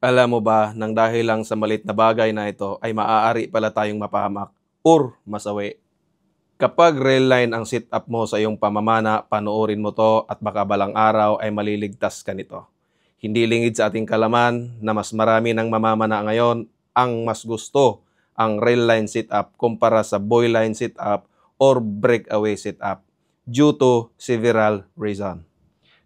Alam mo ba, nang dahil lang sa malit na bagay na ito ay maaari pala tayong mapahamak or masawi. Kapag rail line ang sit-up mo sa iyong pamamana, panoorin mo to at baka balang araw ay maliligtas ka nito. Hindi lingid sa ating kalaman na mas marami ng mamamana ngayon ang mas gusto ang rail line sit-up kumpara sa boy line sit-up or breakaway sit-up due to several reasons.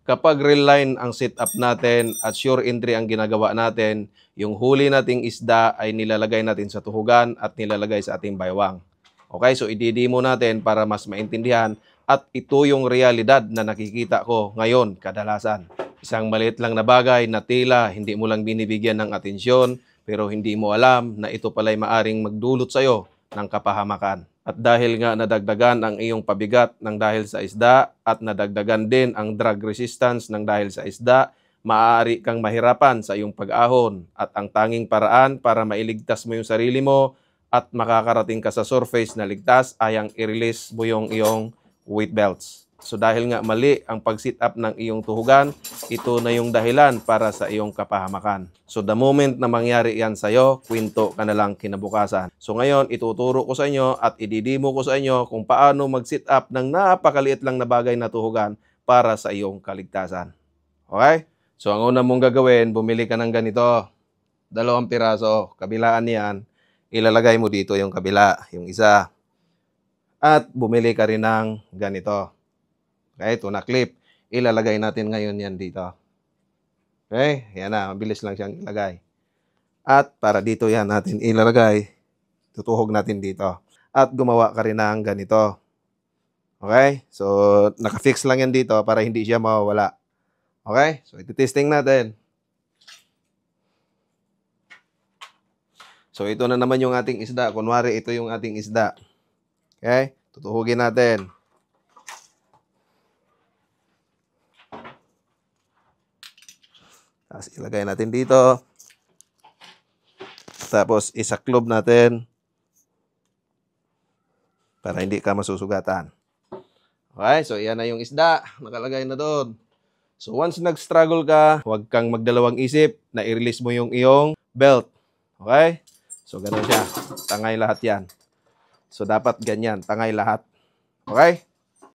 Kapag real line ang sit-up natin at sure entry ang ginagawa natin, yung huli nating isda ay nilalagay natin sa tuhugan at nilalagay sa ating baywang. Okay, so ididemo natin para mas maintindihan at ito yung realidad na nakikita ko ngayon kadalasan. Isang maliit lang na bagay na tila hindi mo lang binibigyan ng atensyon pero hindi mo alam na ito pala'y maaring magdulot sa'yo ng kapahamakan. At dahil nga nadagdagan ang iyong pabigat ng dahil sa isda at nadagdagan din ang drug resistance ng dahil sa isda, maaari kang mahirapan sa iyong pag-ahon at ang tanging paraan para mailigtas mo yung sarili mo at makakarating ka sa surface na ligtas ay ang i-release mo yung iyong weight belts. So dahil nga mali ang pag-sit up ng iyong tuhugan, ito na yung dahilan para sa iyong kapahamakan. So the moment na mangyari yan sa'yo, kwento ka na lang kinabukasan. So ngayon, ituturo ko sa inyo at ididemo ko sa inyo kung paano mag-sit up ng napakaliit lang na bagay na tuhugan para sa iyong kaligtasan. Okay? So ang una mong gagawin, bumili ka ng ganito. 2 piraso, kabilaan niyan. Ilalagay mo dito yung kabila, yung isa. At bumili ka rin ng ganito. Okay, ito na clip. Ilalagay natin ngayon yan dito. Okay, yan na. Mabilis lang siyang ilagay. At para dito yan natin ilalagay. Tutuhog natin dito. At gumawa ka rin ng ganito. Okay, so nakafix lang yan dito para hindi siya mawawala. Okay, so iti-testing natin. So ito na naman yung ating isda. Kunwari ito yung ating isda. Okay, tutuhugin natin. Tapos ilagay natin dito. Tapos isaklob natin para hindi ka masusugatan. Okay, so yan na yung isda. Nakalagay na doon. So once nag-struggle ka, huwag kang magdalawang isip na i-release mo yung iyong belt. Okay? So ganun siya. Tangay lahat yan. So dapat ganyan. Tangay lahat. Okay?